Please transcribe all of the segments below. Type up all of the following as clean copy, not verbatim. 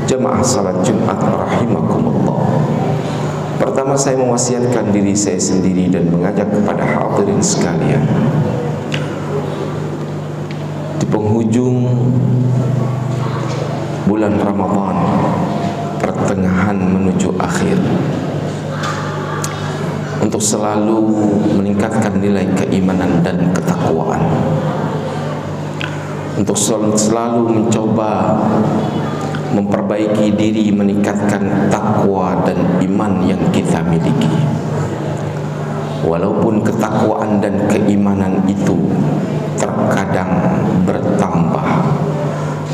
jamaah salat Jumat rahimakumullah. Pertama, saya mewasiatkan diri saya sendiri dan mengajak kepada hadirin sekalian, di penghujung bulan Ramadan, pertengahan menuju akhir, untuk selalu meningkatkan nilai keimanan dan ketakwaan, untuk selalu mencoba memperbaiki diri, meningkatkan takwa dan iman yang kita miliki. Walaupun ketakwaan dan keimanan itu terkadang bertambah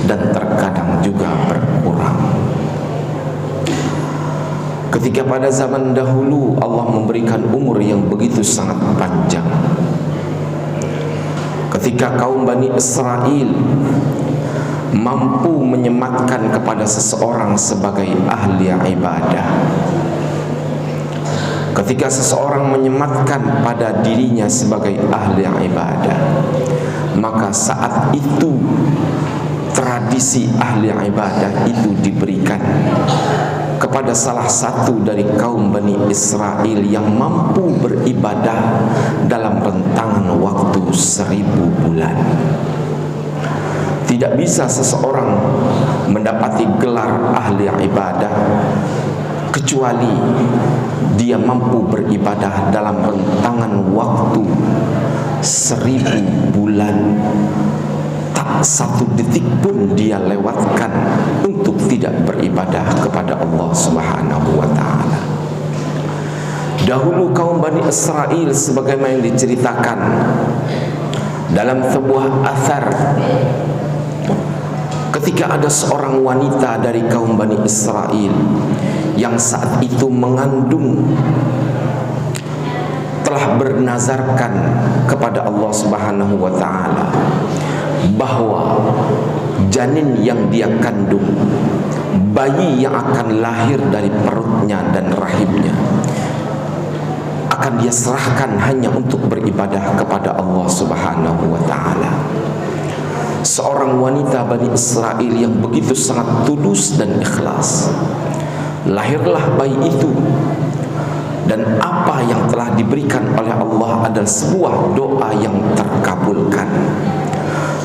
dan terkadang juga berkurang. Ketika pada zaman dahulu Allah memberikan umur yang begitu sangat panjang, ketika kaum Bani Israel mampu menyematkan kepada seseorang sebagai ahli ibadah, ketika seseorang menyematkan pada dirinya sebagai ahli ibadah, maka saat itu tradisi ahli ibadah itu diberikan kepada salah satu dari kaum Bani Israel yang mampu beribadah dalam rentangan waktu 1000 bulan. Tidak bisa seseorang mendapati gelar ahli ibadah kecuali dia mampu beribadah dalam rentangan waktu 1000 bulan. Tak satu detik pun dia lewatkan untuk tidak beribadah kepada Allah Subhanahu wa ta'ala. Dahulu kaum Bani Israel, sebagaimana yang diceritakan dalam sebuah athar, ketika ada seorang wanita dari kaum Bani Israel yang saat itu mengandung, telah bernazarkan kepada Allah Subhanahu wa ta'ala bahwa janin yang dia kandung, bayi yang akan lahir dari perutnya dan rahimnya, akan dia serahkan hanya untuk beribadah kepada Allah Subhanahu wa ta'ala. Seorang wanita Bani Israel yang begitu sangat tulus dan ikhlas, lahirlah bayi itu, dan apa yang telah diberikan oleh Allah adalah sebuah doa yang terkabulkan.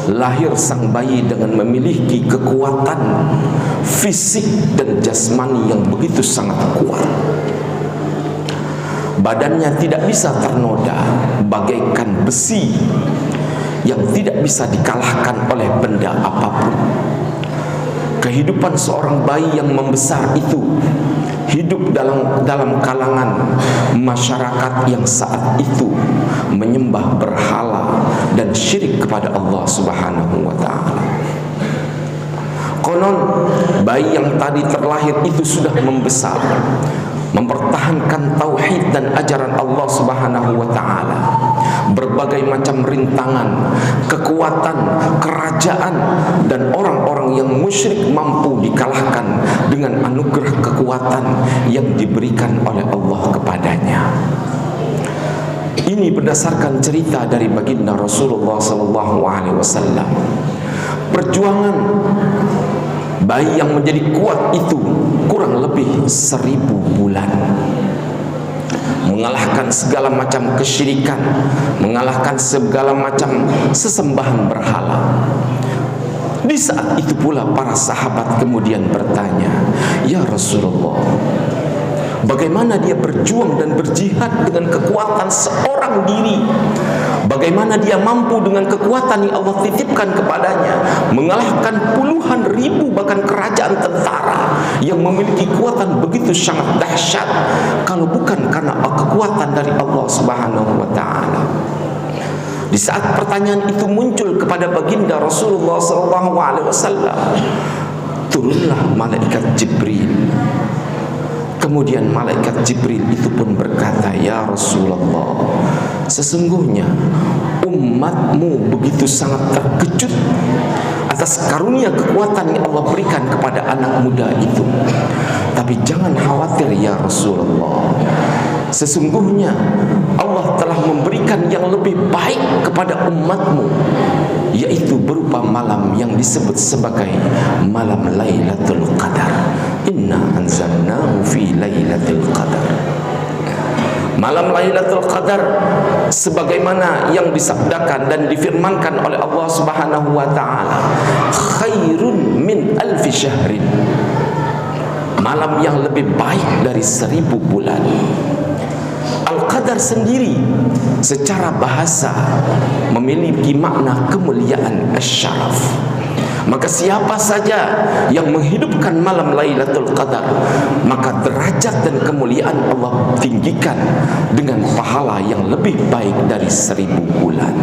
Lahir sang bayi dengan memiliki kekuatan fisik dan jasmani yang begitu sangat kuat. Badannya tidak bisa ternoda, bagaikan besi yang tidak bisa dikalahkan oleh benda apapun. Kehidupan seorang bayi yang membesar itu hidup dalam kalangan masyarakat yang saat itu menyembah berhala dan syirik kepada Allah Subhanahu wa ta'ala. Konon bayi yang tadi terlahir itu sudah membesar, mempertahankan tauhid dan ajaran Allah Subhanahu wa ta'ala. Berbagai macam rintangan, kekuatan, kerajaan, dan orang-orang yang musyrik mampu dikalahkan dengan anugerah kekuatan yang diberikan oleh Allah kepadanya. Ini berdasarkan cerita dari baginda Rasulullah SAW. Perjuangan bayi yang menjadi kuat itu kurang lebih 1000 bulan, mengalahkan segala macam kesyirikan, mengalahkan segala macam sesembahan berhala. Di saat itu pula para sahabat kemudian bertanya, "Ya Rasulullah, bagaimana dia berjuang dan berjihad dengan kekuatan seorang diri? Bagaimana dia mampu dengan kekuatan yang Allah titipkan kepadanya mengalahkan puluhan ribu bahkan kerajaan tentara yang memiliki kekuatan begitu sangat dahsyat, kalau bukan karena kekuatan dari Allah Subhanahu wa ta'ala?" Di saat pertanyaan itu muncul kepada baginda Rasulullah SAW, turunlah malaikat Jibril. Kemudian malaikat Jibril itu pun berkata, "Ya Rasulullah, sesungguhnya umatmu begitu sangat terkejut atas karunia kekuatan yang Allah berikan kepada anak muda itu. Tapi jangan khawatir ya Rasulullah, sesungguhnya Allah telah memberikan yang lebih baik kepada umatmu. yaitu berupa malam yang disebut sebagai malam Lailatul Qadar. Inna anzalnahu fi Lailatul Qadar. Malam Lailatul Qadar sebagaimana yang disabdakan dan difirmankan oleh Allah Subhanahu wa taala, khairun min alfi syahrin. Malam yang lebih baik dari 1000 bulan. Al-Qadar sendiri secara bahasa memiliki makna kemuliaan asy-syaraf. Maka siapa saja yang menghidupkan malam Lailatul Qadar, maka derajat dan kemuliaan Allah tinggikan dengan pahala yang lebih baik dari 1000 bulan.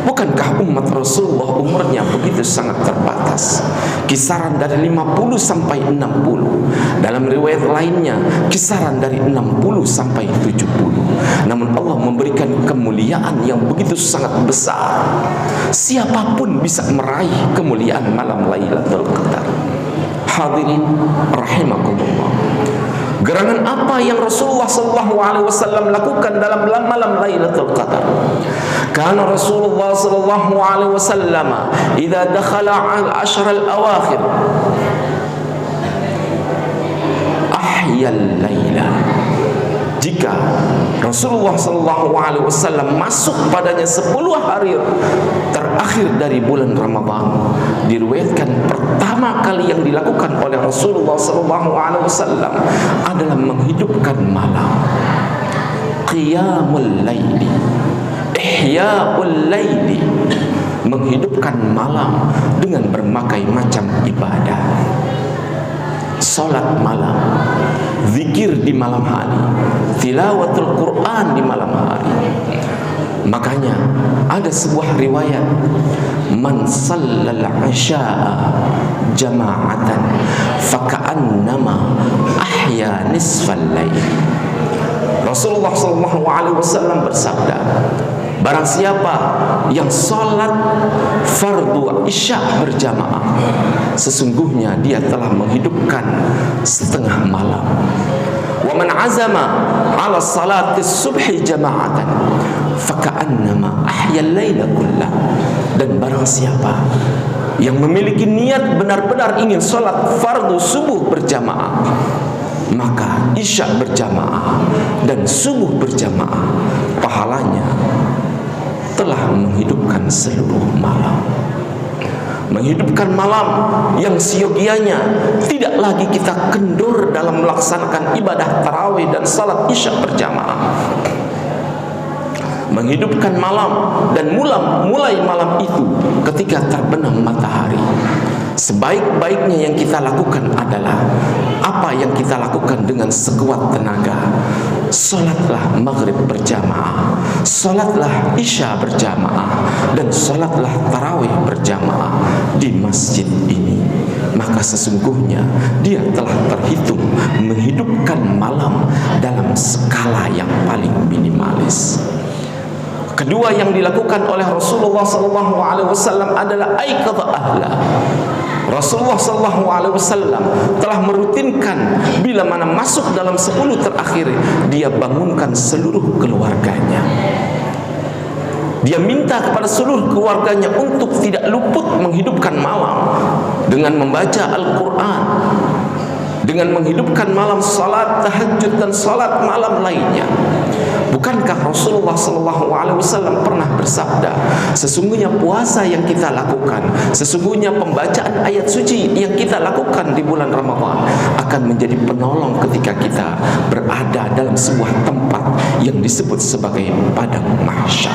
Bukankah umat Rasulullah umurnya begitu sangat terbatas, kisaran dari 50 sampai 60, dalam riwayat lainnya kisaran dari 60 sampai 70. Namun Allah memberikan kemuliaan yang begitu sangat besar. Siapapun bisa meraih kemuliaan malam Lailatul Qadar. Hadirin rahimakumullah, gerangan apa yang Rasulullah SAW lakukan dalam malam Lailatul Qadar? Karena Rasulullah SAW idza dakhala al-ashr al-awakhir ahya al-laila. Jika Rasulullah SAW masuk padanya 10 hari terakhir dari bulan Ramadan, diriwayatkan pertama kali yang dilakukan oleh Rasulullah SAW adalah menghidupkan malam, qiyamul laili, ihya'ul laili, menghidupkan malam dengan berbagai macam ibadah. Salat malam, zikir di malam hari, tilawatul Quran di malam hari. Makanya ada sebuah riwayat, man shallal isya'a jama'atan faka'annama ahya nisfal lail. Rasulullah SAW bersabda, barang siapa yang sholat fardu isya berjamaah, sesungguhnya dia telah menghidupkan setengah malam. Wa man azama ala salati subhi jama'atan faka'annama ahya al-laila kullah. Dan barang siapa yang memiliki niat benar-benar ingin sholat fardu subuh berjamaah, maka isya berjamaah dan subuh berjamaah pahalanya telah menghidupkan seluruh malam. Menghidupkan malam yang siogianya tidak lagi kita kendur dalam melaksanakan ibadah tarawih dan salat isya berjamaah. Menghidupkan malam dan mulai malam itu ketika terbenam matahari. Sebaik-baiknya yang kita lakukan adalah apa yang kita lakukan dengan sekuat tenaga. Salatlah maghrib berjamaah, salatlah isya berjamaah, dan salatlah tarawih berjamaah di masjid ini. Maka sesungguhnya dia telah terhitung menghidupkan malam dalam skala yang paling minimalis. Kedua yang dilakukan oleh Rasulullah SAW adalah aikadha ahla. Rasulullah SAW telah merutinkan bila mana masuk dalam 10 terakhir, dia bangunkan seluruh keluarganya. Dia minta kepada seluruh keluarganya untuk tidak luput menghidupkan malam dengan membaca Al-Quran, dengan menghidupkan malam salat tahajud dan salat malam lainnya. Bukankah Rasulullah SAW pernah bersabda, sesungguhnya puasa yang kita lakukan, sesungguhnya pembacaan ayat suci yang kita lakukan di bulan Ramadan akan menjadi penolong ketika kita berada dalam sebuah tempat yang disebut sebagai padang mahsyar.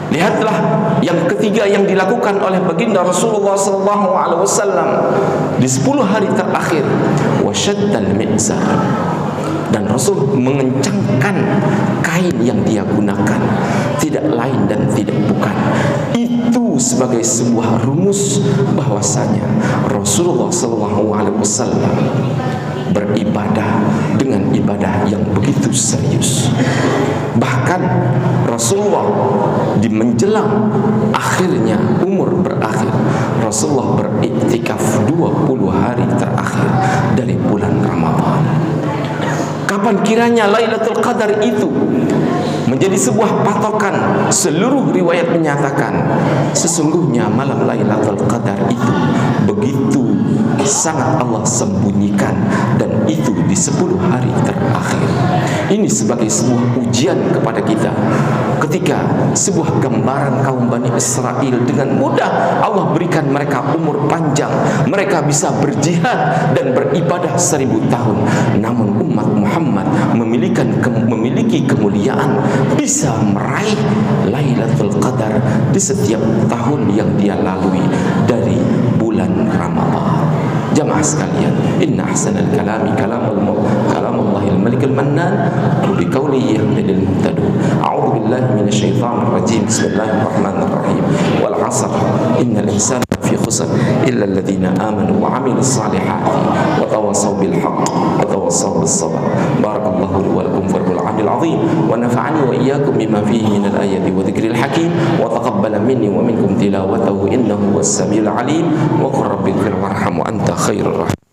Lihatlah yang ketiga yang dilakukan oleh baginda Rasulullah SAW di 10 hari terakhir, wasyaddal mi'zar. Dan Rasul mengencangkan kain yang dia gunakan, tidak lain dan tidak bukan. Itu sebagai sebuah rumus bahwasanya Rasulullah SAW beribadah dengan ibadah yang begitu serius. Bahkan Rasulullah di menjelang akhirnya umur berakhir, Rasulullah beriktikaf 20 hari terakhir dari bulan Ramadan. Kapan kiranya Lailatul Qadar itu menjadi sebuah patokan. Seluruh riwayat menyatakan sesungguhnya malam Lailatul Qadar itu begitu sangat Allah sembunyikan, dan itu di 10 hari terakhir. Ini sebagai sebuah ujian kepada kita. Ketika sebuah gambaran kaum Bani Israel, dengan mudah Allah berikan mereka umur panjang, mereka bisa berjihad dan beribadah 1000 tahun. Namun umat Muhammad memiliki kemuliaan, bisa meraih Lailatul Qadar di setiap tahun yang dia lalui dari bulan Ramadhan. Jamaah sekalian, inna ahsanal kalami kalamullahil malikil mannan wa bi qawlihi yahdil muhtadun. A'udzu billahi minasyaitonir rajim. Bismillahirrahmanirrahim. Wal 'asr innal insana fi khusr illa alladhina amanu wa 'amilus salihati wa tawassaw bil haqq wa tawassaw bis sabr. Barakallahu li wa lakum fil Qur'anil 'azim wa nafa'ani wa iyyakum bima fihi minal ayati wa dzikril hakim wa taqabbala minni wa minkum tilawatahu innahu was samiul 'alim wa qur rabbighfir warham wa anta khairur rahim.